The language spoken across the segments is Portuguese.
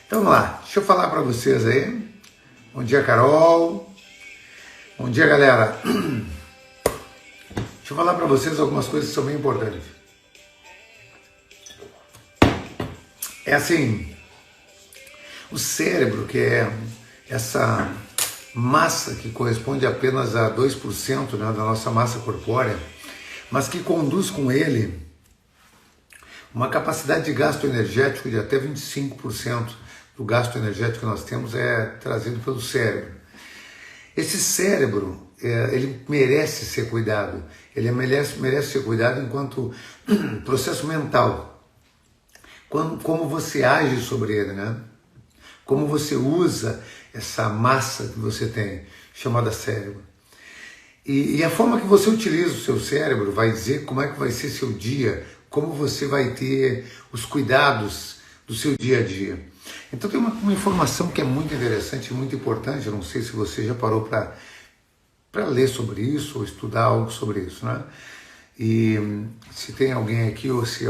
Então vamos lá, deixa eu falar para vocês aí. Bom dia, Carol. Bom dia, galera. Deixa eu falar para vocês algumas coisas que são bem importantes. É assim, o cérebro, que é essa massa que corresponde apenas a 2%, né, da nossa massa corpórea, mas que conduz com ele uma capacidade de gasto energético de até 25% do gasto energético que nós temos é trazido pelo cérebro. Esse cérebro, ele merece ser cuidado, ele merece ser cuidado enquanto processo mental. Como você age sobre ele, né? Como você usa essa massa que você tem, chamada cérebro. E a forma que você utiliza o seu cérebro vai dizer como é que vai ser seu dia, como você vai ter os cuidados do seu dia a dia. Então tem uma informação que é muito interessante e muito importante, eu não sei se você já parou para ler sobre isso ou estudar algo sobre isso, né? E se tem alguém aqui ou se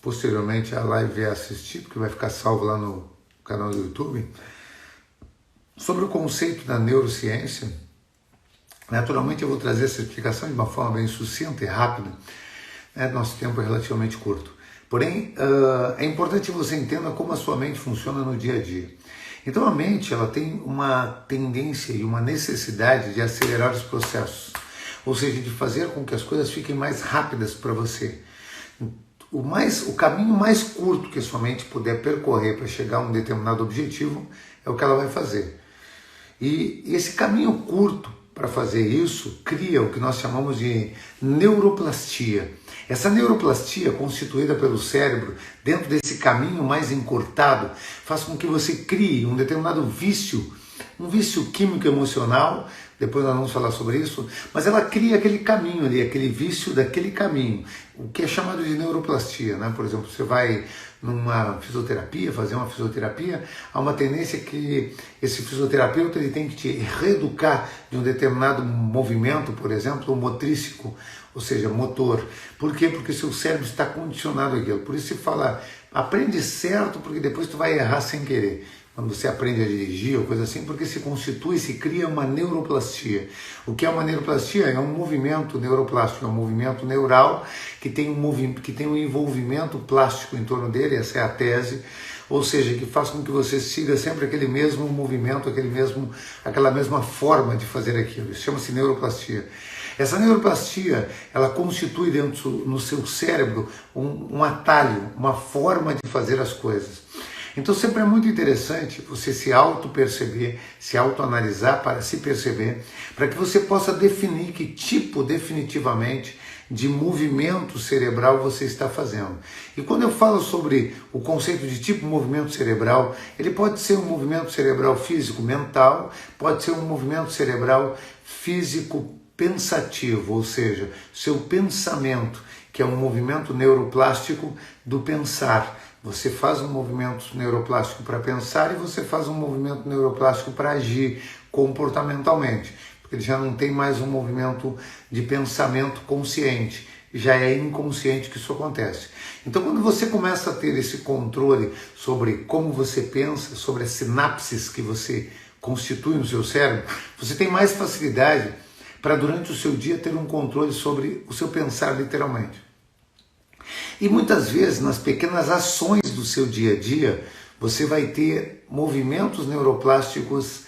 posteriormente a live vier assistir, porque vai ficar salvo lá no canal do YouTube, sobre o conceito da neurociência. Naturalmente eu vou trazer essa explicação de uma forma bem sucinta e rápida, né? Nosso tempo é relativamente curto. Porém, é importante que você entenda como a sua mente funciona no dia a dia. Então a mente ela tem uma tendência e uma necessidade de acelerar os processos, ou seja, de fazer com que as coisas fiquem mais rápidas para você. O caminho mais curto que a sua mente puder percorrer para chegar a um determinado objetivo é o que ela vai fazer. E esse caminho curto para fazer isso cria o que nós chamamos de neuroplastia. Essa neuroplastia, constituída pelo cérebro, dentro desse caminho mais encurtado, faz com que você crie um determinado vício, um vício químico emocional, depois nós vamos falar sobre isso, mas ela cria aquele caminho ali, aquele vício daquele caminho, o que é chamado de neuroplastia, né? Por exemplo, você vai numa fisioterapia, fazer uma fisioterapia, há uma tendência que esse fisioterapeuta ele tem que te reeducar de um determinado movimento, por exemplo, motrístico, ou seja, motor. Por quê? Porque seu cérebro está condicionado àquilo. Por isso se fala, aprende certo, porque depois tu vai errar sem querer. Quando você aprende a dirigir ou coisa assim, porque se constitui, se cria uma neuroplastia. O que é uma neuroplastia? É um movimento neuroplástico, é um movimento neural que tem um envolvimento plástico em torno dele, essa é a tese, ou seja, que faz com que você siga sempre aquele mesmo movimento, aquela mesma forma de fazer aquilo. Isso chama-se neuroplastia. Essa neuroplastia, ela constitui dentro no seu cérebro um atalho, uma forma de fazer as coisas. Então sempre é muito interessante você se auto-perceber, se auto-analisar para se perceber, para que você possa definir que tipo definitivamente de movimento cerebral você está fazendo. E quando eu falo sobre o conceito de tipo movimento cerebral, ele pode ser um movimento cerebral físico-mental, pode ser um movimento cerebral físico-pensativo, ou seja, seu pensamento, que é um movimento neuroplástico do pensar. Você faz um movimento neuroplástico para pensar e você faz um movimento neuroplástico para agir comportamentalmente, porque ele já não tem mais um movimento de pensamento consciente, já é inconsciente que isso acontece. Então quando você começa a ter esse controle sobre como você pensa, sobre as sinapses que você constitui no seu cérebro, você tem mais facilidade para durante o seu dia ter um controle sobre o seu pensar literalmente. E muitas vezes, nas pequenas ações do seu dia a dia, você vai ter movimentos neuroplásticos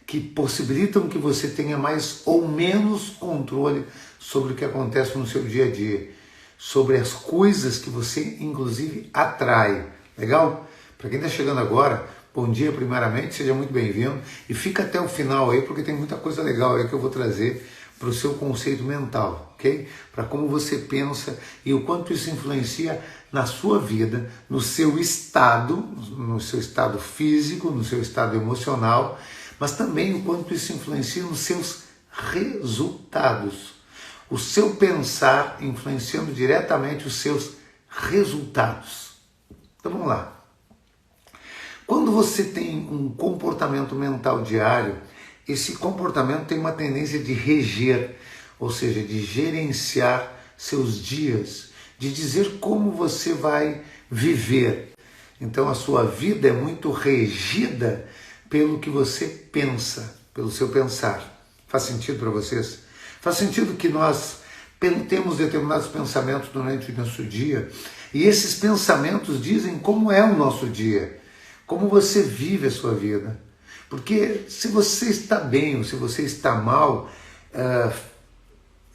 que possibilitam que você tenha mais ou menos controle sobre o que acontece no seu dia a dia, sobre as coisas que você, inclusive, atrai. Legal? Para quem está chegando agora, bom dia primeiramente, seja muito bem-vindo e fica até o final aí, porque tem muita coisa legal aí que eu vou trazer para o seu conceito mental, ok? Para como você pensa e o quanto isso influencia na sua vida, no seu estado físico, no seu estado emocional, mas também o quanto isso influencia nos seus resultados. O seu pensar influenciando diretamente os seus resultados. Então vamos lá. Quando você tem um comportamento mental diário, esse comportamento tem uma tendência de reger, ou seja, de gerenciar seus dias, de dizer como você vai viver. Então a sua vida é muito regida pelo que você pensa, pelo seu pensar. Faz sentido para vocês? Faz sentido que nós temos determinados pensamentos durante o nosso dia e esses pensamentos dizem como é o nosso dia, como você vive a sua vida. Porque se você está bem ou se você está mal,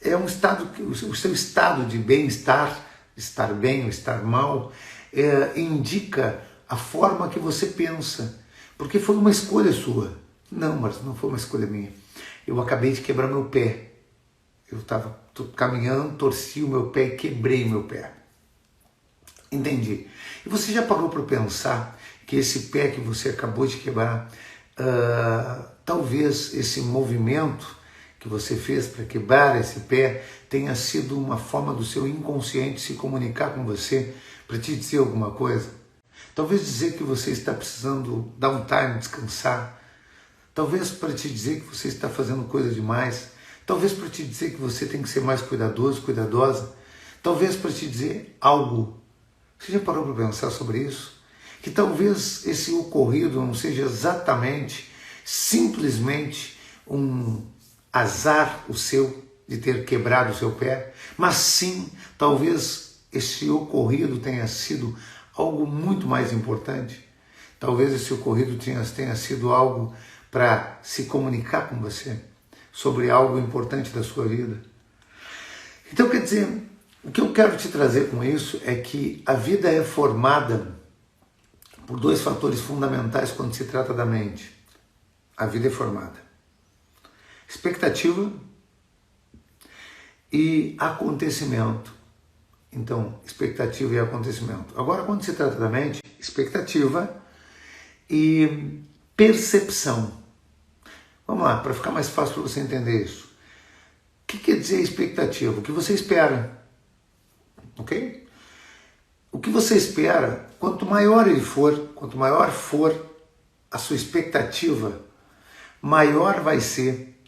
é um estado, o seu estado de bem-estar, estar bem ou estar mal, indica a forma que você pensa. Porque foi uma escolha sua. Não, mas não foi uma escolha minha. Eu acabei de quebrar meu pé. Eu estava caminhando, torci o meu pé e quebrei meu pé. Entendi. E você já parou para pensar que esse pé que você acabou de quebrar, talvez esse movimento que você fez para quebrar esse pé tenha sido uma forma do seu inconsciente se comunicar com você para te dizer alguma coisa? Talvez dizer que você está precisando dar um time, descansar. Talvez para te dizer que você está fazendo coisa demais. Talvez para te dizer que você tem que ser mais cuidadoso, cuidadosa. Talvez para te dizer algo. Você já parou para pensar sobre isso? Que talvez esse ocorrido não seja exatamente, simplesmente um azar o seu de ter quebrado o seu pé, mas sim, talvez esse ocorrido tenha sido algo muito mais importante. Talvez esse ocorrido tenha sido algo para se comunicar com você sobre algo importante da sua vida. Então, quer dizer, o que eu quero te trazer com isso é que a vida é formada por dois fatores fundamentais quando se trata da mente. A vida é formada: expectativa e acontecimento. Então, expectativa e acontecimento. Agora, quando se trata da mente, expectativa e percepção. Vamos lá, para ficar mais fácil para você entender isso. O que quer dizer expectativa? O que você espera. Ok? O que você espera, quanto maior ele for, quanto maior for a sua expectativa, maior vai ser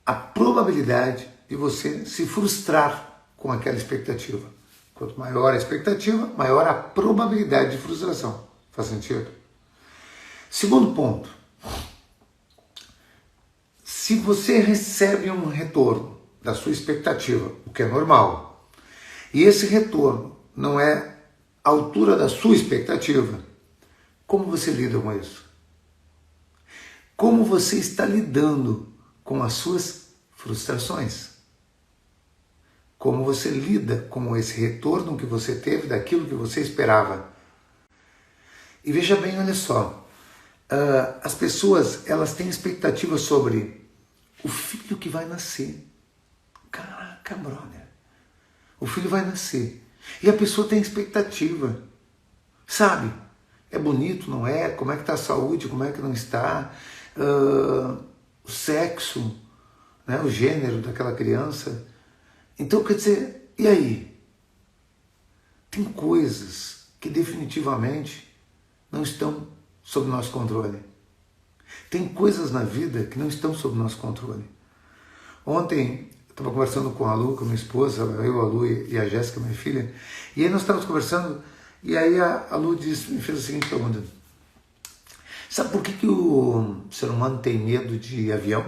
a probabilidade de você se frustrar com aquela expectativa. Quanto maior a expectativa, maior a probabilidade de frustração. Faz sentido? Segundo ponto. Se você recebe um retorno da sua expectativa, o que é normal, e esse retorno não é a altura da sua expectativa, como você lida com isso? Como você está lidando com as suas frustrações? Como você lida com esse retorno que você teve daquilo que você esperava? E veja bem, olha só, as pessoas, elas têm expectativas sobre o filho que vai nascer. Caraca, brother, o filho vai nascer. E a pessoa tem expectativa, sabe? É bonito, não é? Como é que está a saúde, como é que não está? O sexo, né? O gênero daquela criança. Então, quer dizer, e aí? Tem coisas que definitivamente não estão sob nosso controle. Tem coisas na vida que não estão sob nosso controle. Ontem, eu estava conversando com a Lu, com a minha esposa, eu, a Lu e a Jéssica, minha filha, e aí nós estávamos conversando, e aí a Lu me fez a seguinte pergunta: sabe por que o ser humano tem medo de avião?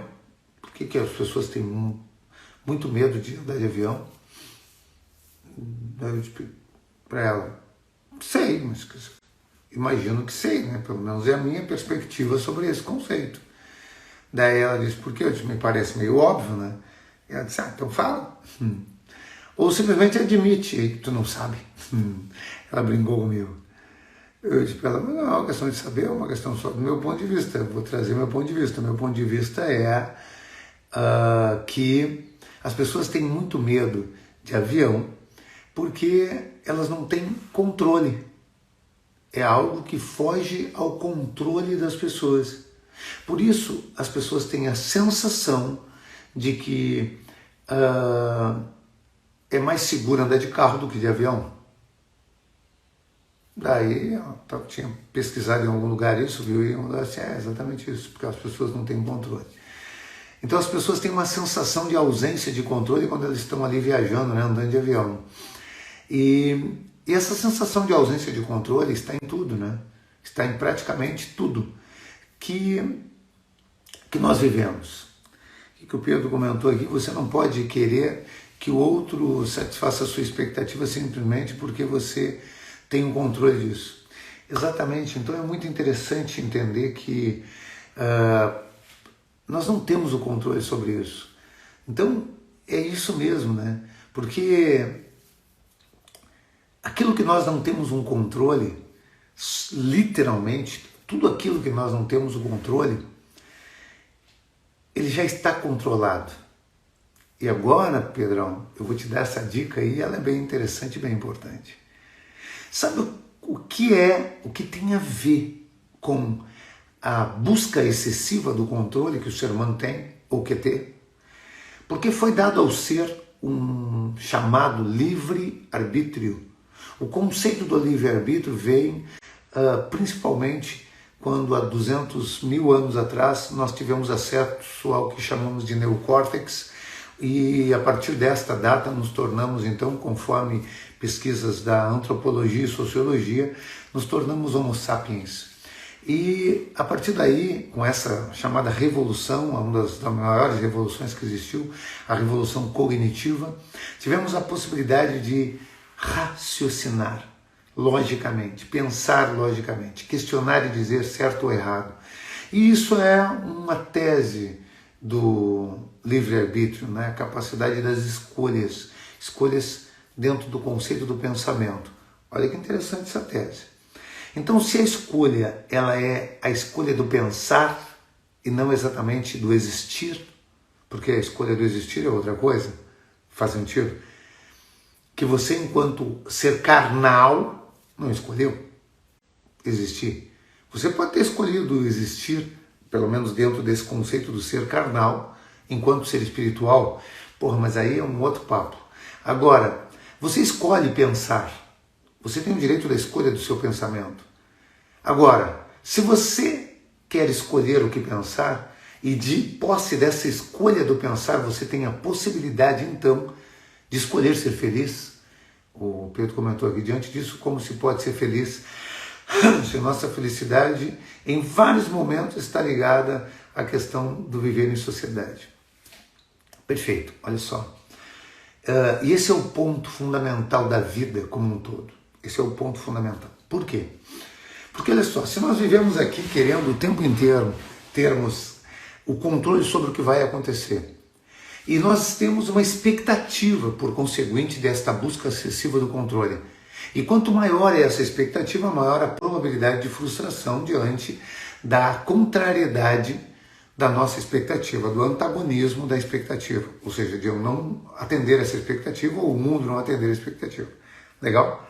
Por que as pessoas têm muito medo de andar de avião? Eu disse para ela: sei, mas imagino que sei, né? Pelo menos é a minha perspectiva sobre esse conceito. Daí ela disse: por quê? Eu disse: me parece meio óbvio, né? E ela disse: então fala. Ou simplesmente admite aí que tu não sabe. Ela brincou comigo. Eu disse para ela: não é uma questão de saber, é uma questão só do meu ponto de vista. Eu vou trazer meu ponto de vista. Meu ponto de vista é que as pessoas têm muito medo de avião porque elas não têm controle. É algo que foge ao controle das pessoas. Por isso, as pessoas têm a sensação de que é mais seguro andar de carro do que de avião. Daí, eu tinha pesquisado em algum lugar isso, viu? E eu disse: é exatamente isso, porque as pessoas não têm controle. Então as pessoas têm uma sensação de ausência de controle quando elas estão ali viajando, né, andando de avião. E E essa sensação de ausência de controle está em tudo, né? Está em praticamente tudo que nós vivemos. O que o Pedro comentou aqui, você não pode querer que o outro satisfaça a sua expectativa simplesmente porque você tem um controle disso. Exatamente, então é muito interessante entender que nós não temos o controle sobre isso. Então é isso mesmo, né? Porque aquilo que nós não temos um controle, literalmente, tudo aquilo que nós não temos o controle, ele já está controlado. E agora, Pedrão, eu vou te dar essa dica aí, ela é bem interessante e bem importante. Sabe o que tem a ver com a busca excessiva do controle que o ser humano tem, ou quer ter? Porque foi dado ao ser um chamado livre-arbítrio. O conceito do livre-arbítrio veio principalmente quando há 200 mil anos atrás nós tivemos acesso ao que chamamos de neocórtex, e a partir desta data nos tornamos então, conforme pesquisas da antropologia e sociologia, nos tornamos homo sapiens. E a partir daí, com essa chamada revolução, uma das maiores revoluções que existiu, a revolução cognitiva, tivemos a possibilidade de raciocinar logicamente, pensar logicamente, questionar e dizer certo ou errado. E isso é uma tese do livre-arbítrio, né? A capacidade das escolhas dentro do conceito do pensamento. Olha que interessante essa tese. Então, se a escolha ela é a escolha do pensar e não exatamente do existir, porque a escolha do existir é outra coisa, faz sentido? Que você, enquanto ser carnal, não escolheu existir. Você pode ter escolhido existir, pelo menos dentro desse conceito do ser carnal, enquanto ser espiritual. Porra, mas aí é um outro papo. Agora, você escolhe pensar. Você tem o direito da escolha do seu pensamento. Agora, se você quer escolher o que pensar, e de posse dessa escolha do pensar, você tem a possibilidade, então, de escolher ser feliz. O Pedro comentou aqui, diante disso, como se pode ser feliz? Se nossa felicidade, em vários momentos, está ligada à questão do viver em sociedade. Perfeito, olha só. E esse é o ponto fundamental da vida como um todo. Esse é o ponto fundamental. Por quê? Porque, olha só, se nós vivemos aqui querendo o tempo inteiro termos o controle sobre o que vai acontecer, e nós temos uma expectativa, por conseguinte, desta busca excessiva do controle. E quanto maior é essa expectativa, maior a probabilidade de frustração diante da contrariedade da nossa expectativa, do antagonismo da expectativa. Ou seja, de eu não atender essa expectativa ou o mundo não atender a expectativa. Legal?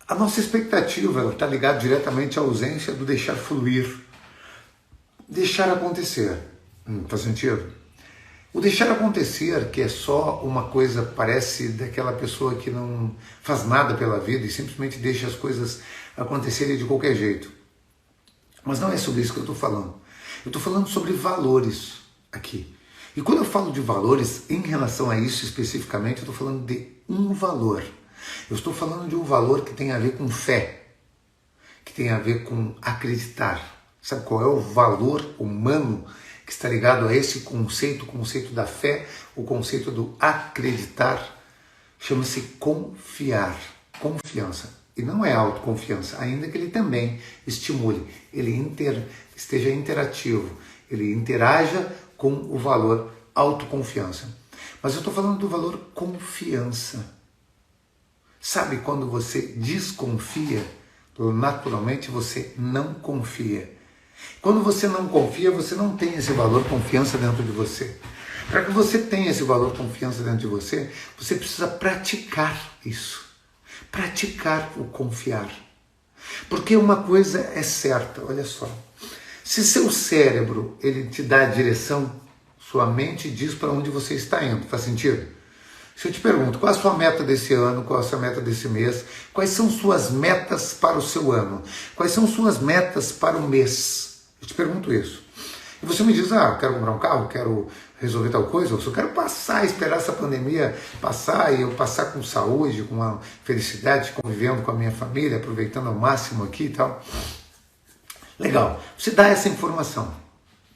A nossa expectativa está ligada diretamente à ausência do deixar fluir, deixar acontecer. Faz sentido? O deixar acontecer, que é só uma coisa, parece daquela pessoa que não faz nada pela vida e simplesmente deixa as coisas acontecerem de qualquer jeito. Mas não é sobre isso que eu estou falando. Eu estou falando sobre valores aqui. E quando eu falo de valores, em relação a isso especificamente, eu estou falando de um valor. Eu estou falando de um valor que tem a ver com fé, que tem a ver com acreditar. Sabe qual é o valor humano que está ligado a esse conceito, o conceito da fé, o conceito do acreditar? Chama-se confiar, confiança. E não é autoconfiança, ainda que ele também estimule, ele esteja interativo, ele interaja com o valor autoconfiança. Mas eu estou falando do valor confiança. Sabe quando você desconfia, naturalmente você não confia. Quando você não confia, você não tem esse valor confiança dentro de você. Para que você tenha esse valor confiança dentro de você, você precisa praticar isso. Praticar o confiar. Porque uma coisa é certa, olha só. Se seu cérebro ele te dá a direção, sua mente diz para onde você está indo. Faz sentido? Se eu te pergunto, qual é a sua meta desse ano, qual é a sua meta desse mês, quais são suas metas para o seu ano, quais são suas metas para o mês? Eu te pergunto isso. E você me diz, eu quero comprar um carro, quero resolver tal coisa, eu só quero passar, esperar essa pandemia passar e eu passar com saúde, com uma felicidade, convivendo com a minha família, aproveitando ao máximo aqui e tal. Legal, você dá essa informação.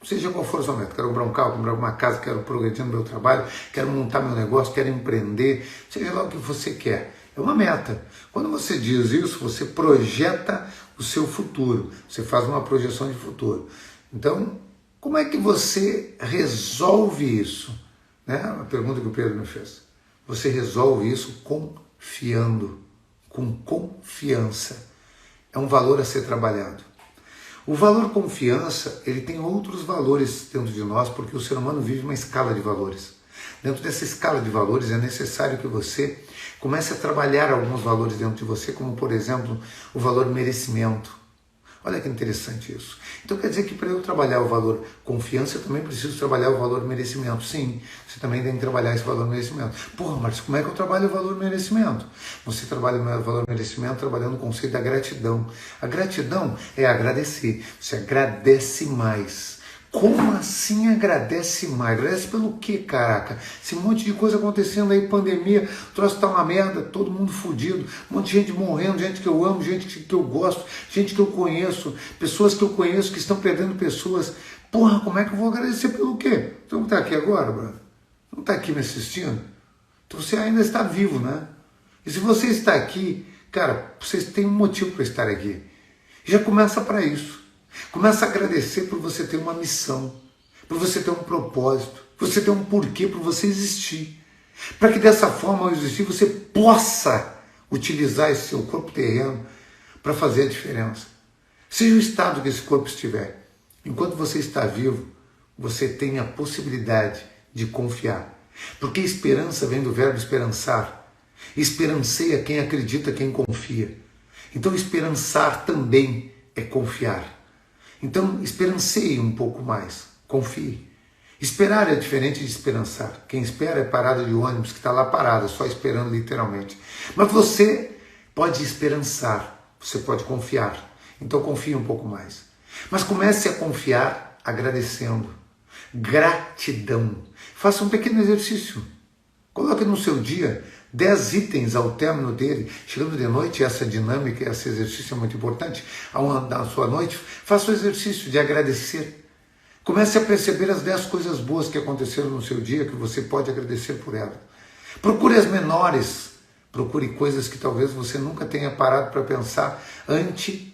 Seja qual for o seu método, quero comprar um carro, comprar uma casa, quero progredir no meu trabalho, quero montar meu negócio, quero empreender, seja lá o que você quer. É uma meta. Quando você diz isso, você projeta o seu futuro, você faz uma projeção de futuro. Então, como é que você resolve isso? Né? A pergunta que o Pedro me fez. Você resolve isso confiando, com confiança. É um valor a ser trabalhado. O valor confiança, ele tem outros valores dentro de nós, porque o ser humano vive uma escala de valores. Dentro dessa escala de valores é necessário que você comece a trabalhar alguns valores dentro de você, como por exemplo, o valor merecimento. Olha que interessante isso. Então quer dizer que para eu trabalhar o valor confiança, eu também preciso trabalhar o valor merecimento. Sim, você também tem que trabalhar esse valor merecimento. Porra, Marcos, como é que eu trabalho o valor merecimento? Você trabalha o valor merecimento trabalhando o conceito da gratidão. A gratidão é agradecer. Você agradece mais. Como assim agradece mais? Agradece pelo quê, caraca? Esse monte de coisa acontecendo aí, pandemia, o troço tá uma merda, todo mundo fudido, um monte de gente morrendo, gente que eu amo, gente que eu gosto, gente que eu conheço, pessoas que eu conheço que estão perdendo pessoas. Porra, como é que eu vou agradecer pelo quê? Você não tá aqui agora, brother? Não tá aqui me assistindo? Então você ainda está vivo, né? E se você está aqui, cara, vocês têm um motivo para estar aqui. Já começa para isso. Começa a agradecer por você ter uma missão, por você ter um propósito, por você ter um porquê, por você existir. Para que dessa forma, ao existir, você possa utilizar esse seu corpo terreno para fazer a diferença. Seja o estado que esse corpo estiver. Enquanto você está vivo, você tem a possibilidade de confiar. Porque esperança vem do verbo esperançar. Esperanceia quem acredita, quem confia. Então esperançar também é confiar. Então, esperanceie um pouco mais, confie. Esperar é diferente de esperançar. Quem espera é parada de ônibus que está lá parada, só esperando literalmente. Mas você pode esperançar, você pode confiar. Então, confie um pouco mais. Mas comece a confiar agradecendo. Gratidão. Faça um pequeno exercício. Coloque no seu dia 10 itens ao término dele, chegando de noite, essa dinâmica, esse exercício é muito importante, na sua noite, faça o exercício de agradecer. Comece a perceber as 10 coisas boas que aconteceram no seu dia, que você pode agradecer por elas. Procure as menores, procure coisas que talvez você nunca tenha parado para pensar antes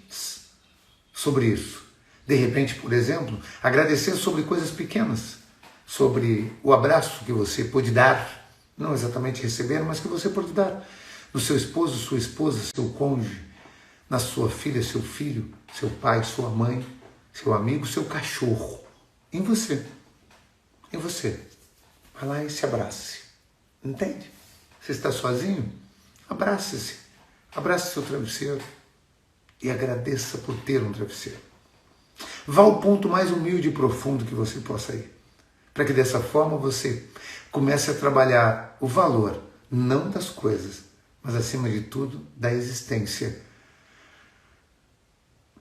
sobre isso. De repente, por exemplo, agradecer sobre coisas pequenas, sobre o abraço que você pôde dar, não exatamente receber, mas que você pode dar no seu esposo, sua esposa, seu cônjuge, na sua filha, seu filho, seu pai, sua mãe, seu amigo, seu cachorro, em você. Em você. Vai lá e se abrace. Entende? Você está sozinho? Abrace-se. Abrace seu travesseiro e agradeça por ter um travesseiro. Vá ao ponto mais humilde e profundo que você possa ir, para que dessa forma você comece a trabalhar o valor, não das coisas, mas acima de tudo, da existência.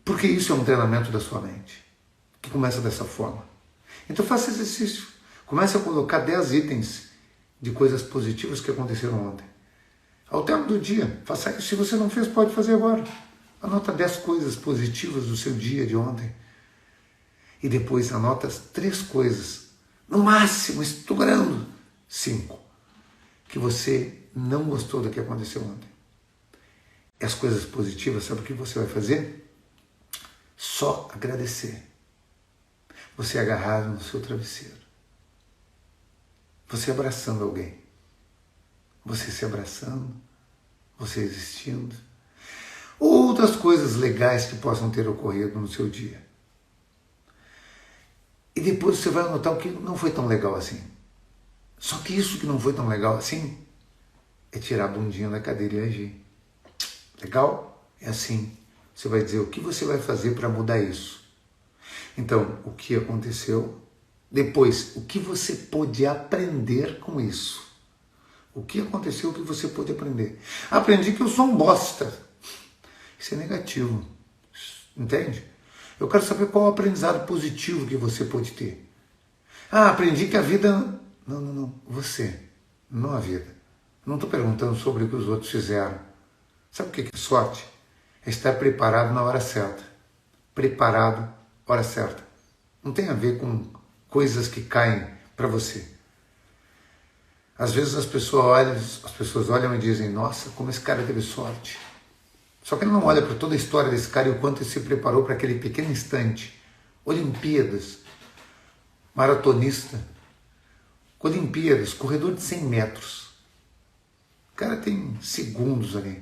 Porque isso é um treinamento da sua mente, que começa dessa forma. Então faça exercício. Comece a colocar 10 itens de coisas positivas que aconteceram ontem. Ao término do dia, faça isso. Se você não fez, pode fazer agora. Anota 10 coisas positivas do seu dia de ontem. E depois anota as 3 coisas, no máximo, estourando 5, que você não gostou do que aconteceu ontem. E as coisas positivas, sabe o que você vai fazer? Só agradecer. Você agarrado no seu travesseiro. Você abraçando alguém. Você se abraçando. Você existindo. Outras coisas legais que possam ter ocorrido no seu dia. E depois você vai notar o que não foi tão legal assim. Só que isso que não foi tão legal assim é tirar a bundinha da cadeira e agir. Legal? É assim. Você vai dizer o que você vai fazer para mudar isso. Então, o que aconteceu? Depois, o que você pôde aprender com isso? O que aconteceu, o que você pôde aprender? Aprendi que eu sou um bosta. Isso é negativo. Entende? Eu quero saber qual o aprendizado positivo que você pode ter. Ah, aprendi que a vida... Não. Você, não a vida. Não estou perguntando sobre o que os outros fizeram. Sabe o que é sorte? É estar preparado na hora certa. Preparado, hora certa. Não tem a ver com coisas que caem para você. Às vezes as pessoas olham e dizem, nossa, como esse cara teve sorte. Só que ele não olha para toda a história desse cara e o quanto ele se preparou para aquele pequeno instante. Olimpíadas, maratonista, Olimpíadas, corredor de 100 metros. O cara tem segundos ali.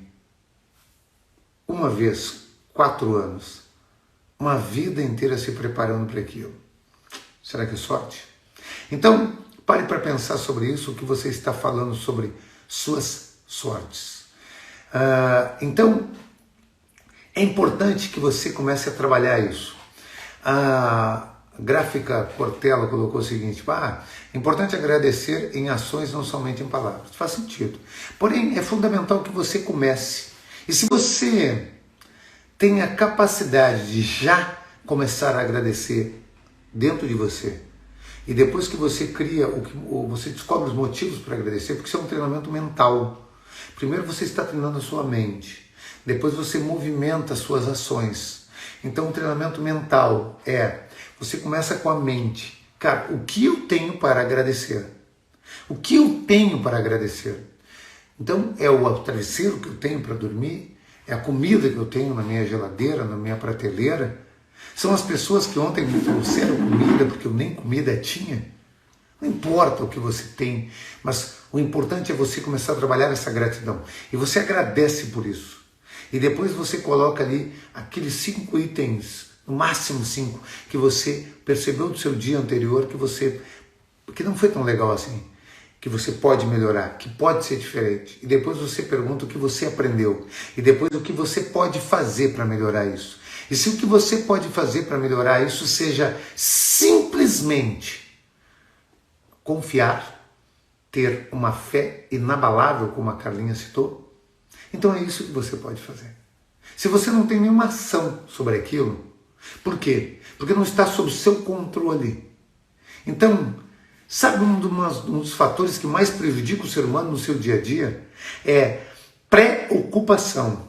Uma vez, 4 anos. Uma vida inteira se preparando para aquilo. Será que é sorte? Então, pare para pensar sobre isso, o que você está falando sobre suas sortes. Então, é importante que você comece a trabalhar isso. A Gráfica Portela colocou o seguinte, é importante agradecer em ações, não somente em palavras. Faz sentido. Porém, é fundamental que você comece. E se você tem a capacidade de já começar a agradecer dentro de você, e depois que você cria, você descobre os motivos para agradecer, porque isso é um treinamento mental. Primeiro você está treinando a sua mente, depois você movimenta as suas ações. Então o treinamento mental você começa com a mente. Cara, o que eu tenho para agradecer? O que eu tenho para agradecer? Então é o travesseiro que eu tenho para dormir, é a comida que eu tenho na minha geladeira, na minha prateleira. São as pessoas que ontem me trouxeram comida, porque eu nem comida tinha. Não importa o que você tem, mas o importante é você começar a trabalhar essa gratidão. E você agradece por isso. E depois você coloca ali aqueles 5 itens, no máximo 5, que você percebeu do seu dia anterior, que não foi tão legal assim, que você pode melhorar, que pode ser diferente. E depois você pergunta o que você aprendeu. E depois o que você pode fazer para melhorar isso. E se o que você pode fazer para melhorar isso seja simplesmente confiar, ter uma fé inabalável, como a Carlinha citou, então é isso que você pode fazer. Se você não tem nenhuma ação sobre aquilo, por quê? Porque não está sob seu controle. Então, sabe um dos fatores que mais prejudica o ser humano no seu dia a dia? É preocupação.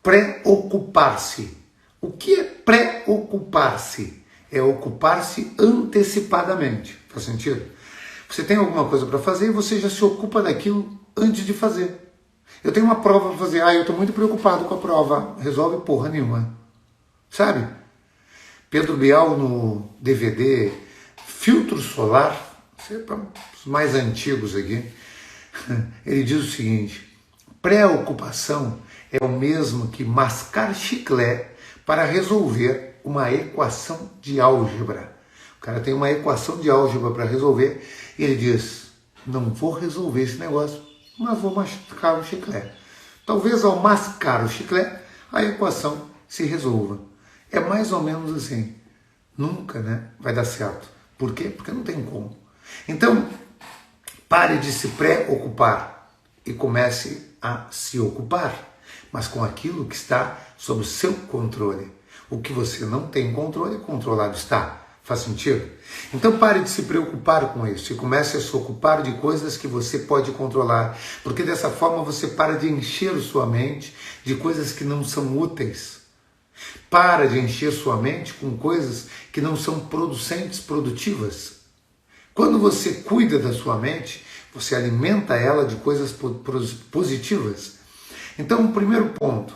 Preocupar-se. O que é preocupar-se? É ocupar-se antecipadamente. Faz sentido? Você tem alguma coisa para fazer e você já se ocupa daquilo antes de fazer. Eu tenho uma prova para fazer. Eu estou muito preocupado com a prova. Resolve porra nenhuma. Sabe? Pedro Bial no DVD Filtro Solar, para os mais antigos aqui, ele diz o seguinte: preocupação é o mesmo que mascar chiclete para resolver uma equação de álgebra. O cara tem uma equação de álgebra para resolver e ele diz, não vou resolver esse negócio, mas vou mascar o chiclete. Talvez ao mascar o chiclete, a equação se resolva. É mais ou menos assim. Nunca, vai dar certo. Por quê? Porque não tem como. Então, pare de se preocupar e comece a se ocupar, mas com aquilo que está sob o seu controle. O que você não tem controle, controlado está. Faz sentido? Então pare de se preocupar com isso e comece a se ocupar de coisas que você pode controlar, porque dessa forma você para de encher sua mente de coisas que não são úteis. Para de encher sua mente com coisas que não são producentes, produtivas. Quando você cuida da sua mente, você alimenta ela de coisas positivas. Então, o primeiro ponto,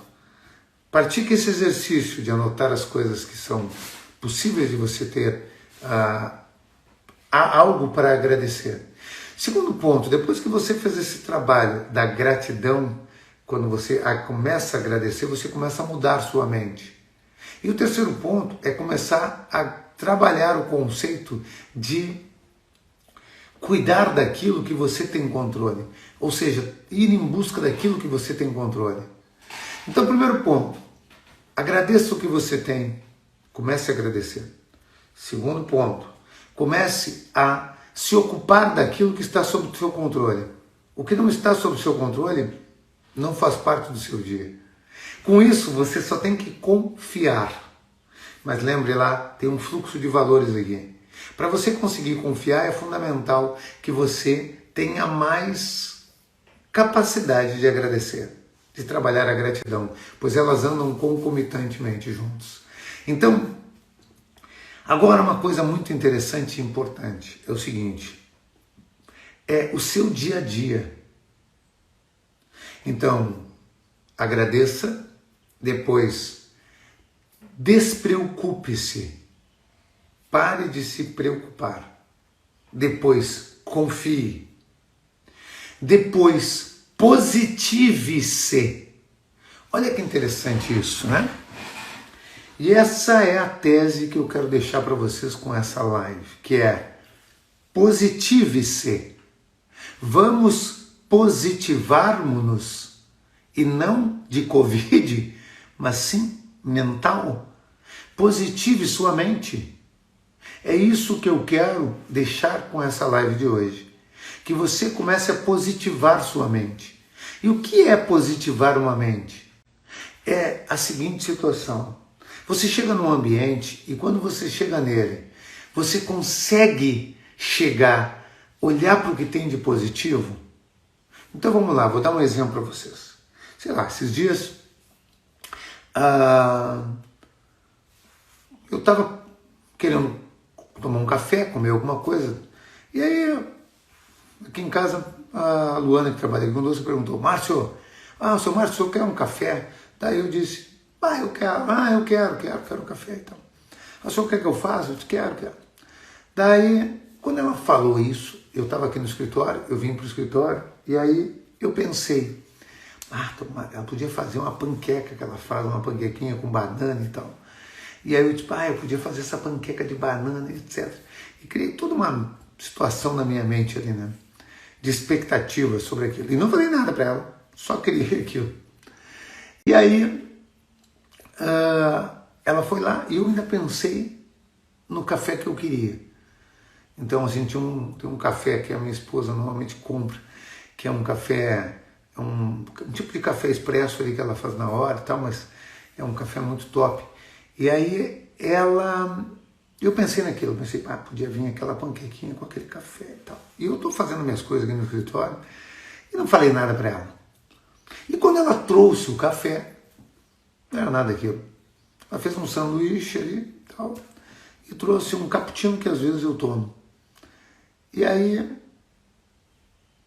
pratique esse exercício de anotar as coisas que são possíveis de você ter algo para agradecer. Segundo ponto, depois que você fez esse trabalho da gratidão, quando você começa a agradecer, você começa a mudar sua mente. E o terceiro ponto é começar a trabalhar o conceito de cuidar daquilo que você tem controle. Ou seja, ir em busca daquilo que você tem controle. Então, primeiro ponto, agradeça o que você tem. Comece a agradecer. Segundo ponto, comece a se ocupar daquilo que está sob o seu controle. O que não está sob o seu controle não faz parte do seu dia. Com isso, você só tem que confiar. Mas lembre lá, tem um fluxo de valores aqui. Para você conseguir confiar, é fundamental que você tenha mais capacidade de agradecer, de trabalhar a gratidão, pois elas andam concomitantemente juntos. Então, agora uma coisa muito interessante e importante é o seguinte, é o seu dia a dia. Então, agradeça, depois despreocupe-se, pare de se preocupar, depois confie, depois positive-se. Olha que interessante isso, né? E essa é a tese que eu quero deixar para vocês com essa live, que é positive-se. Vamos positivarmos-nos, e não de Covid, mas sim mental. Positive sua mente. É isso que eu quero deixar com essa live de hoje. Que você comece a positivar sua mente. E o que é positivar uma mente? É a seguinte situação. Você chega num ambiente e quando você chega nele, você consegue chegar, olhar para o que tem de positivo? Então vamos lá, vou dar um exemplo para vocês. Sei lá, esses dias eu estava querendo tomar um café, comer alguma coisa, e aí aqui em casa a Luana, que trabalha aqui conosco, perguntou: Márcio, seu Márcio, o senhor quer um café? Daí eu disse: eu quero um café então. O senhor quer que eu faça? Eu disse: quero. Daí, quando ela falou isso, eu estava aqui no escritório, eu vim para o escritório, e aí eu pensei, ela podia fazer uma panqueca que ela faz, uma panquequinha com banana e tal. E aí eu disse: eu podia fazer essa panqueca de banana, etc. E criei toda uma situação na minha mente ali, né? De expectativa sobre aquilo. E não falei nada para ela, só criei aquilo. E aí ela foi lá e eu ainda pensei no café que eu queria. Então, assim, tem um café que a minha esposa normalmente compra, que é um café, um tipo de café expresso ali que ela faz na hora e tal, mas é um café muito top. E aí eu pensei naquilo, pensei, podia vir aquela panquequinha com aquele café e tal. E eu estou fazendo minhas coisas aqui no escritório e não falei nada para ela. E quando ela trouxe o café, não era nada aquilo. Ela fez um sanduíche ali e tal, e trouxe um cappuccino que às vezes eu tomo. E aí,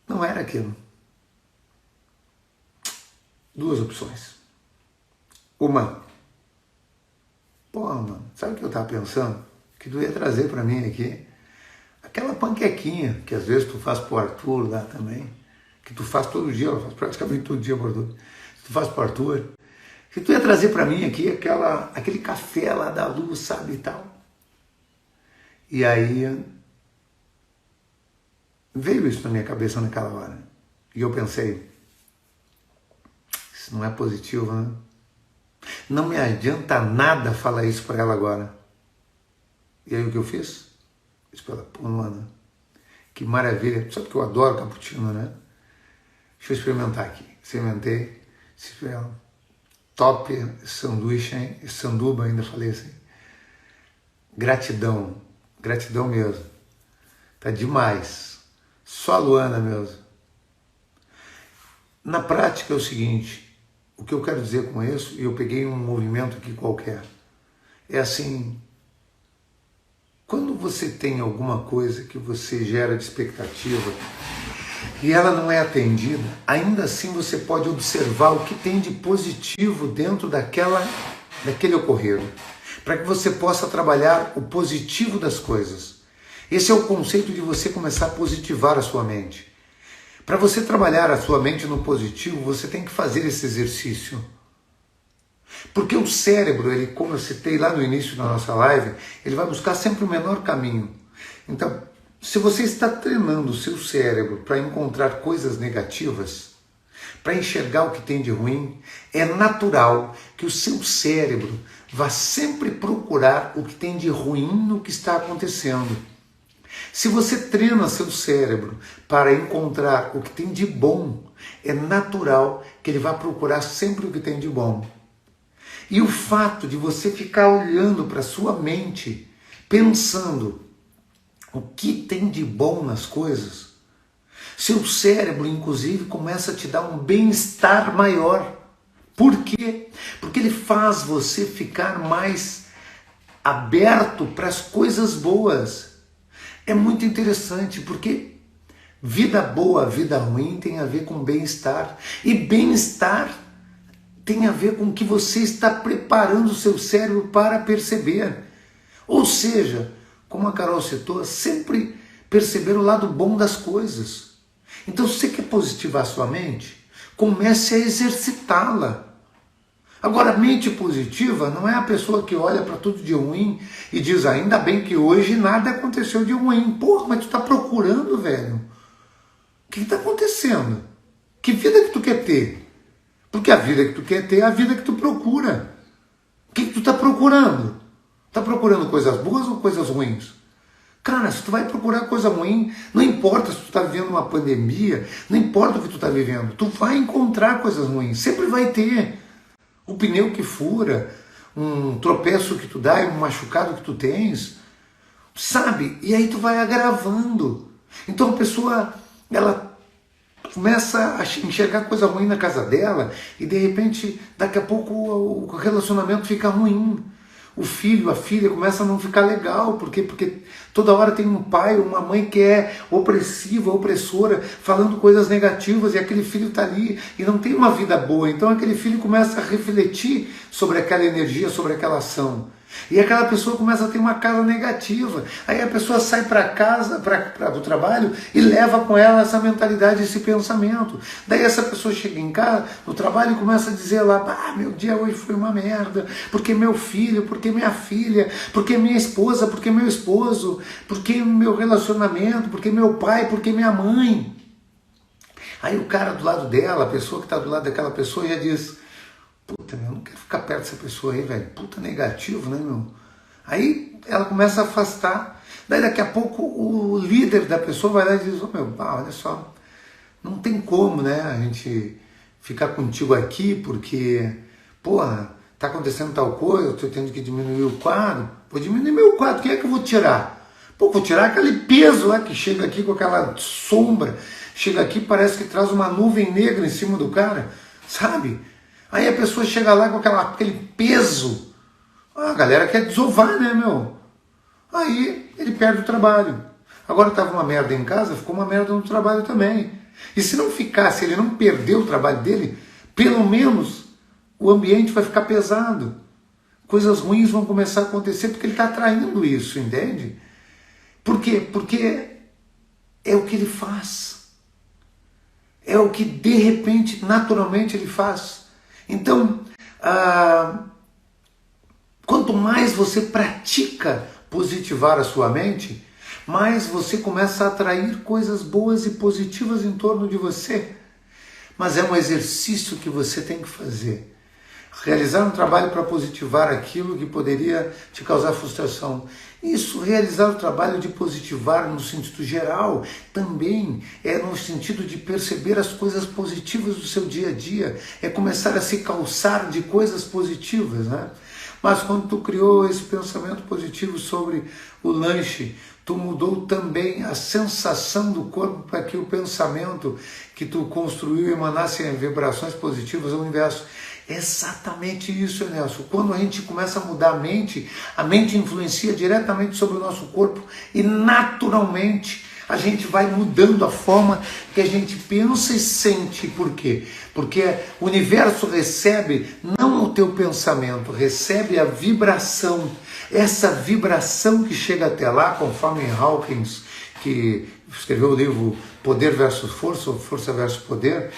não era aquilo. Duas opções. Uma, mano, sabe o que eu estava pensando? Que tu ia trazer para mim aqui aquela panquequinha que às vezes tu faz pro Arthur lá também, que tu faz todo dia, ela faz praticamente todo dia pro Arthur. Tu faz pro Arthur. Que tu ia trazer para mim aqui aquele café lá da Luz, sabe, e tal. E aí veio isso na minha cabeça naquela hora. E eu pensei, isso não é positivo, né? Não me adianta nada falar isso para ela agora. E aí o que eu fiz? Eu disse para ela: Luana, que maravilha. Sabe que eu adoro cappuccino, né? Deixa eu experimentar aqui. Experimentei. Top sanduíche, hein? Sanduba, ainda falei assim. Gratidão. Gratidão mesmo. Tá demais. Só a Luana mesmo. Na prática é o seguinte, o que eu quero dizer com isso, e eu peguei um movimento aqui qualquer, é assim, quando você tem alguma coisa que você gera de expectativa e ela não é atendida, ainda assim você pode observar o que tem de positivo dentro daquele ocorrido, para que você possa trabalhar o positivo das coisas. Esse é o conceito de você começar a positivar a sua mente. Para você trabalhar a sua mente no positivo, você tem que fazer esse exercício. Porque o cérebro, ele, como eu citei lá no início da nossa live, ele vai buscar sempre o menor caminho. Então, se você está treinando o seu cérebro para encontrar coisas negativas, para enxergar o que tem de ruim, é natural que o seu cérebro vá sempre procurar o que tem de ruim no que está acontecendo. Se você treina seu cérebro para encontrar o que tem de bom, é natural que ele vá procurar sempre o que tem de bom. E o fato de você ficar olhando para sua mente, pensando o que tem de bom nas coisas, seu cérebro, inclusive, começa a te dar um bem-estar maior. Por quê? Porque ele faz você ficar mais aberto para as coisas boas. É muito interessante, porque vida boa, vida ruim tem a ver com bem-estar. E bem-estar tem a ver com que você está preparando o seu cérebro para perceber. Ou seja, como a Carol citou, sempre perceber o lado bom das coisas. Então, se você quer positivar a sua mente, comece a exercitá-la. Agora, a mente positiva não é a pessoa que olha para tudo de ruim e diz, ainda bem que hoje nada aconteceu de ruim. Porra, mas tu está procurando, velho. O que está acontecendo? Que vida que tu quer ter? Porque a vida que tu quer ter é a vida que tu procura. O que tu está procurando? Está procurando coisas boas ou coisas ruins? Cara, se tu vai procurar coisa ruim, não importa se tu está vivendo uma pandemia, não importa o que tu está vivendo, tu vai encontrar coisas ruins, sempre vai ter. O pneu que fura, um tropeço que tu dá, um machucado que tu tens, sabe? E aí tu vai agravando. Então a pessoa, ela começa a enxergar coisa ruim na casa dela e de repente, daqui a pouco o relacionamento fica ruim. O filho, a filha começa a não ficar legal, porque toda hora tem um pai ou uma mãe que é opressiva, opressora, falando coisas negativas e aquele filho está ali e não tem uma vida boa. Então aquele filho começa a refletir sobre aquela energia, sobre aquela ação. E aquela pessoa começa a ter uma casa negativa. Aí a pessoa sai para casa, para o trabalho e leva com ela essa mentalidade, esse pensamento. Daí essa pessoa chega em casa, no trabalho, e começa a dizer lá, meu dia hoje foi uma merda, porque meu filho, porque minha filha, porque minha esposa, porque meu esposo, porque meu relacionamento, porque meu pai, porque minha mãe. Aí o cara do lado dela, a pessoa que está do lado daquela pessoa já diz, puta, meu, não quero ficar perto dessa pessoa aí, velho. Puta negativo, né, meu? Aí ela começa a afastar. Daí daqui a pouco o líder da pessoa vai lá e diz, olha só, não tem como, né, a gente ficar contigo aqui porque, porra, tá acontecendo tal coisa, eu tô tendo que diminuir o quadro. Vou diminuir meu quadro, quem é que eu vou tirar? Pô, vou tirar aquele peso lá que chega aqui com aquela sombra, chega aqui parece que traz uma nuvem negra em cima do cara, sabe? Aí a pessoa chega lá com aquele peso. A galera quer desovar, né, meu? Aí ele perde o trabalho. Agora estava uma merda em casa, ficou uma merda no trabalho também. E se não ficasse, ele não perdeu o trabalho dele, pelo menos o ambiente vai ficar pesado. Coisas ruins vão começar a acontecer porque ele está atraindo isso, entende? Por quê? Porque é o que ele faz. É o que de repente, naturalmente ele faz. Então, quanto mais você pratica positivar a sua mente, mais você começa a atrair coisas boas e positivas em torno de você. Mas é um exercício que você tem que fazer. Realizar um trabalho para positivar aquilo que poderia te causar frustração. Isso, realizar o trabalho de positivar no sentido geral, também é no sentido de perceber as coisas positivas do seu dia a dia, é começar a se calçar de coisas positivas, né? Mas quando tu criou esse pensamento positivo sobre o lanche, tu mudou também a sensação do corpo para que o pensamento que tu construiu emanasse em vibrações positivas ao universo. É exatamente isso, Nelson. Quando a gente começa a mudar a mente influencia diretamente sobre o nosso corpo e naturalmente a gente vai mudando a forma que a gente pensa e sente. Por quê? Porque o universo recebe não o teu pensamento, recebe a vibração. Essa vibração que chega até lá, conforme Hawkins, que escreveu o livro Poder versus Força, ou Força versus Poder,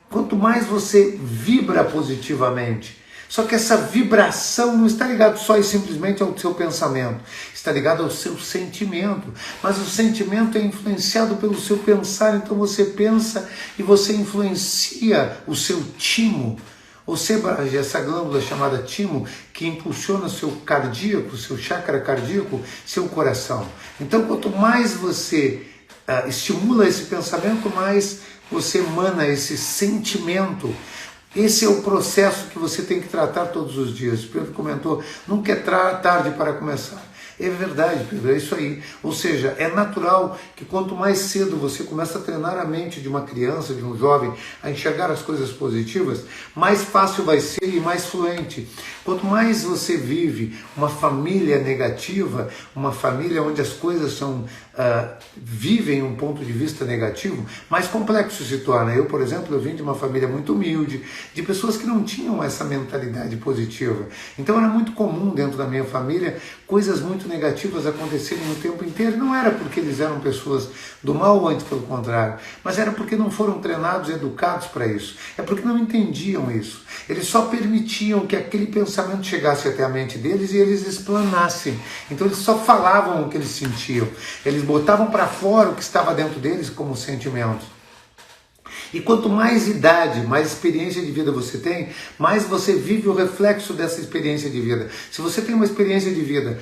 quanto mais você vibra positivamente, só que essa vibração não está ligada só e simplesmente ao seu pensamento, está ligado ao seu sentimento, mas o sentimento é influenciado pelo seu pensar, então você pensa e você influencia o seu timo, ou seja, essa glândula chamada timo, que impulsiona o seu cardíaco, seu chakra cardíaco, seu coração. Então quanto mais você estimula esse pensamento, mais você emana esse sentimento. Esse é o processo que você tem que tratar todos os dias. Pedro comentou, nunca é tarde para começar. É verdade, Pedro, é isso aí. Ou seja, é natural que quanto mais cedo você começa a treinar a mente de uma criança, de um jovem, a enxergar as coisas positivas, mais fácil vai ser e mais fluente. Quanto mais você vive uma família negativa, uma família onde as coisas vivem um ponto de vista negativo, mais complexo se torna. Eu, por exemplo, eu vim de uma família muito humilde, de pessoas que não tinham essa mentalidade positiva. Então era muito comum dentro da minha família coisas muito negativas acontecerem o tempo inteiro. Não era porque eles eram pessoas do mal, antes pelo contrário, mas era porque não foram treinados, educados para isso. É porque não entendiam isso. Eles só permitiam que aquele pensamento chegasse até a mente deles e eles explanassem. Então eles só falavam o que eles sentiam. Eles botavam para fora o que estava dentro deles como sentimentos. E quanto mais idade, mais experiência de vida você tem, mais você vive o reflexo dessa experiência de vida. Se você tem uma experiência de vida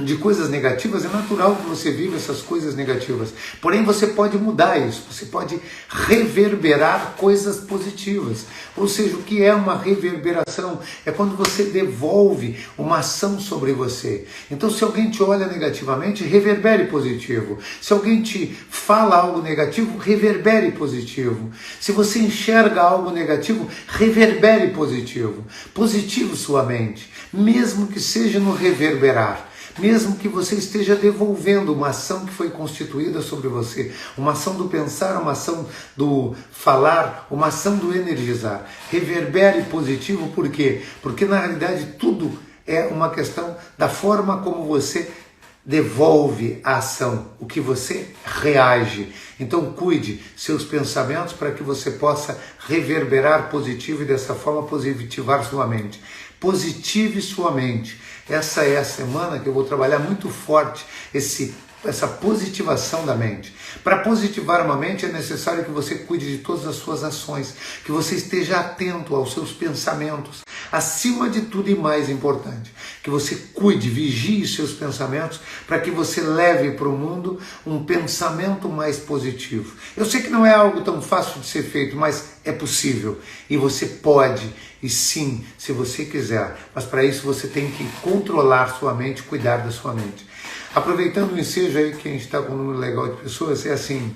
de coisas negativas, é natural que você viva essas coisas negativas. Porém, você pode mudar isso, você pode reverberar coisas positivas. Ou seja, o que é uma reverberação? É quando você devolve uma ação sobre você. Então, se alguém te olha negativamente, reverbere positivo. Se alguém te fala algo negativo, reverbere positivo. Se você enxerga algo negativo, reverbere positivo. Positivo sua mente, mesmo que seja no reverberar. Mesmo que você esteja devolvendo uma ação que foi constituída sobre você, uma ação do pensar, uma ação do falar, uma ação do energizar. Reverbere positivo, por quê? Porque na realidade tudo é uma questão da forma como você devolve a ação, o que você reage. Então cuide seus pensamentos para que você possa reverberar positivo e dessa forma positivar sua mente. Positive sua mente. Essa é a semana que eu vou trabalhar muito forte essa positivação da mente. Para positivar uma mente é necessário que você cuide de todas as suas ações, que você esteja atento aos seus pensamentos. Acima de tudo e mais importante, que você cuide, vigie seus pensamentos para que você leve para o mundo um pensamento mais positivo. Eu sei que não é algo tão fácil de ser feito, mas é possível e você pode, e sim, se você quiser, mas para isso você tem que controlar sua mente, cuidar da sua mente. Aproveitando o ensejo aí que a gente está com um número legal de pessoas, é assim,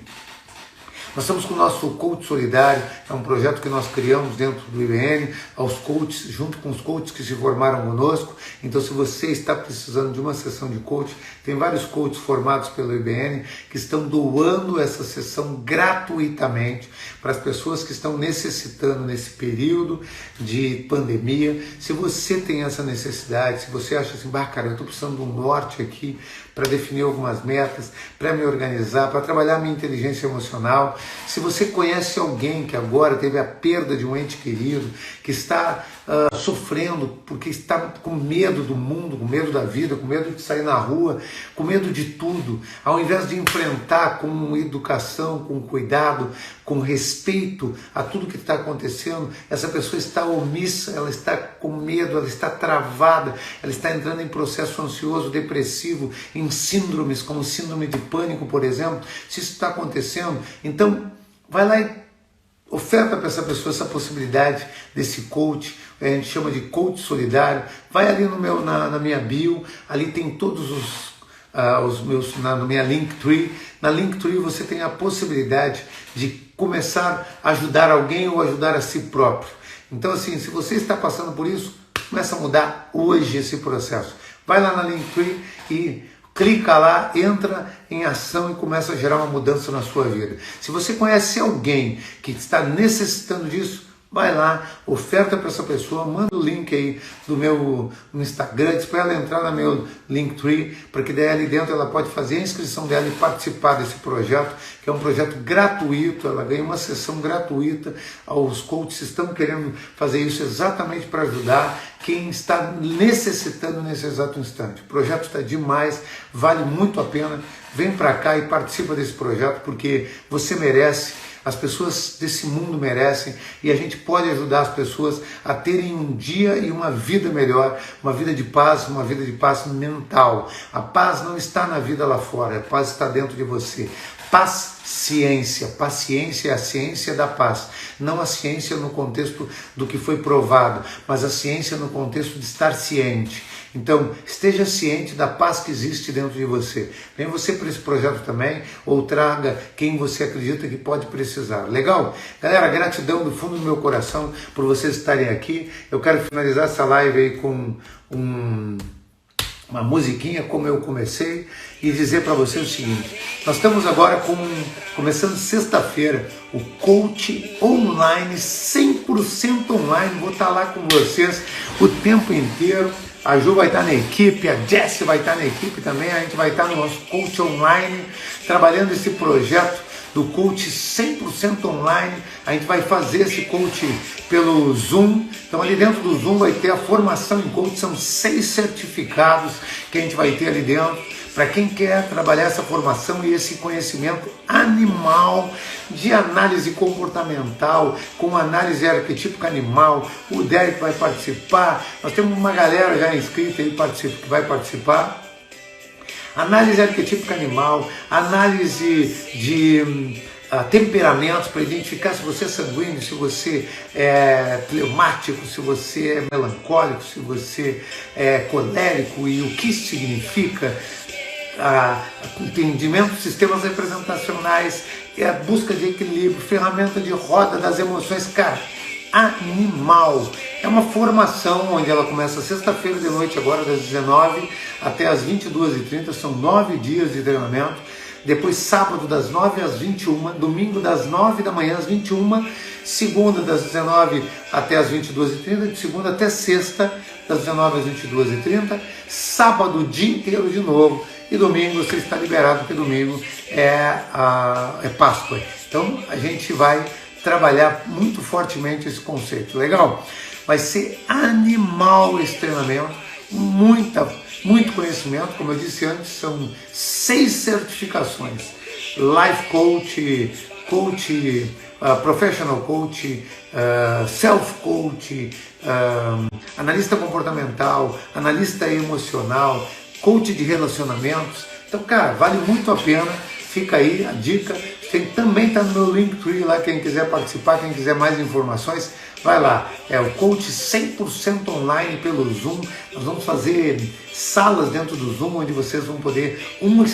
nós estamos com o nosso Coach Solidário, é um projeto que nós criamos dentro do IBN, aos coaches, junto com os coaches que se formaram conosco. Então, se você está precisando de uma sessão de coach, tem vários coaches formados pelo IBN que estão doando essa sessão gratuitamente para as pessoas que estão necessitando nesse período de pandemia. Se você tem essa necessidade, se você acha assim, cara, eu estou precisando de um norte aqui para definir algumas metas, para me organizar, para trabalhar minha inteligência emocional. Se você conhece alguém que agora teve a perda de um ente querido, que está sofrendo porque está com medo do mundo, com medo da vida, com medo de sair na rua, com medo de tudo, ao invés de enfrentar com educação, com cuidado, com respeito a tudo que está acontecendo, essa pessoa está omissa, ela está com medo, ela está travada, ela está entrando em processo ansioso, depressivo, em síndromes, como síndrome de pânico, por exemplo. Se isso está acontecendo, então vai lá e oferta para essa pessoa essa possibilidade desse coach, a gente chama de coach solidário. Vai ali na minha bio, ali tem todos os meus, na minha Linktree. Na Linktree você tem a possibilidade de começar a ajudar alguém ou ajudar a si próprio. Então assim, se você está passando por isso, começa a mudar hoje esse processo. Vai lá na Linktree e clica lá, entra em ação e começa a gerar uma mudança na sua vida. Se você conhece alguém que está necessitando disso, vai lá, oferta para essa pessoa, manda o link aí do meu no Instagram, diz para ela entrar no meu Linktree, para que daí ali dentro ela pode fazer a inscrição dela e participar desse projeto, que é um projeto gratuito. Ela ganha uma sessão gratuita. Os coaches estão querendo fazer isso exatamente para ajudar quem está necessitando nesse exato instante. O projeto está demais, vale muito a pena. Vem para cá e participa desse projeto, porque você merece. As pessoas desse mundo merecem e a gente pode ajudar as pessoas a terem um dia e uma vida melhor, uma vida de paz, mental. A paz não está na vida lá fora, a paz está dentro de você. Paciência. Paciência é a ciência da paz. Não a ciência no contexto do que foi provado, mas a ciência no contexto de estar ciente. Então, esteja ciente da paz que existe dentro de você. Vem você para esse projeto também, ou traga quem você acredita que pode precisar. Legal? Galera, gratidão do fundo do meu coração por vocês estarem aqui. Eu quero finalizar essa live aí com uma musiquinha como eu comecei e dizer para vocês o seguinte: nós estamos agora começando sexta-feira o coach online, 100% online. Vou estar lá com vocês o tempo inteiro. A Ju vai estar na equipe, a Jessie vai estar na equipe também. A gente vai estar no nosso coach online, trabalhando esse projeto do coach 100% online. A gente vai fazer esse coach pelo Zoom. Então ali dentro do Zoom vai ter a formação em coach, são 6 certificados que a gente vai ter ali dentro, para quem quer trabalhar essa formação e esse conhecimento animal de análise comportamental, com análise arquetípica animal. O Derek vai participar, nós temos uma galera já inscrita aí que vai participar. Análise arquetípica animal, análise de temperamentos para identificar se você é sanguíneo, se você é fleumático, se você é melancólico, se você é colérico e o que isso significa. Entendimento de sistemas representacionais, a busca de equilíbrio, ferramenta de roda das emoções, cara, animal. É uma formação onde ela começa sexta-feira de noite, agora das 19 até as 22h30, são 9 dias de treinamento. Depois sábado das 9 às 21, domingo das 9 da manhã às 21, segunda das 19 até as 22h30, de segunda até sexta das 19 às 22h30, sábado o dia inteiro de novo, e domingo você está liberado, porque domingo é Páscoa. Então a gente vai trabalhar muito fortemente esse conceito. Legal? Vai ser animal esse treinamento, muito conhecimento. Como eu disse antes, são 6 certificações: Life Coach, Coach, Professional Coach, Self Coach, Analista Comportamental, Analista Emocional, Coach de Relacionamentos. Então, cara, vale muito a pena. Fica aí a dica. Também está no meu Linktree lá, quem quiser participar, quem quiser mais informações, vai lá. É o coach 100% online pelo Zoom. Nós vamos fazer salas dentro do Zoom, onde vocês vão poder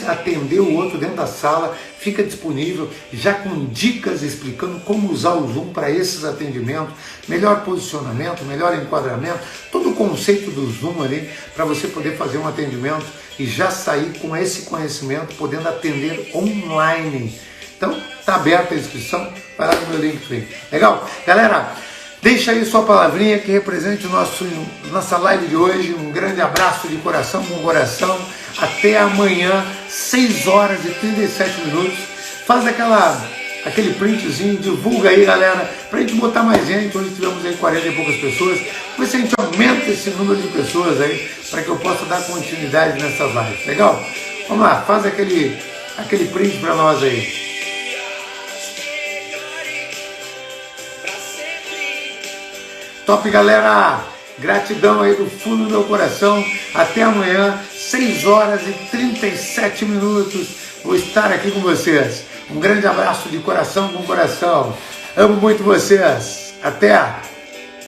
atender o outro dentro da sala. Fica disponível já com dicas explicando como usar o Zoom para esses atendimentos, melhor posicionamento, melhor enquadramento, todo o conceito do Zoom ali, para você poder fazer um atendimento e já sair com esse conhecimento, podendo atender online. Então, está aberta a inscrição, vai lá no meu Linktree. Legal? Galera, deixa aí sua palavrinha que represente nossa live de hoje. Um grande abraço de coração com coração. Até amanhã, 6h37. Faz aquele printzinho, divulga aí, galera, pra gente botar mais gente. Hoje tivemos aí 40 e poucas pessoas. Vamos ver se a gente aumenta esse número de pessoas aí, para que eu possa dar continuidade nessas lives. Legal? Vamos lá, faz aquele print para nós aí. Top, galera! Gratidão aí do fundo do meu coração. Até amanhã, 6h37. Vou estar aqui com vocês. Um grande abraço de coração com coração. Amo muito vocês. Até!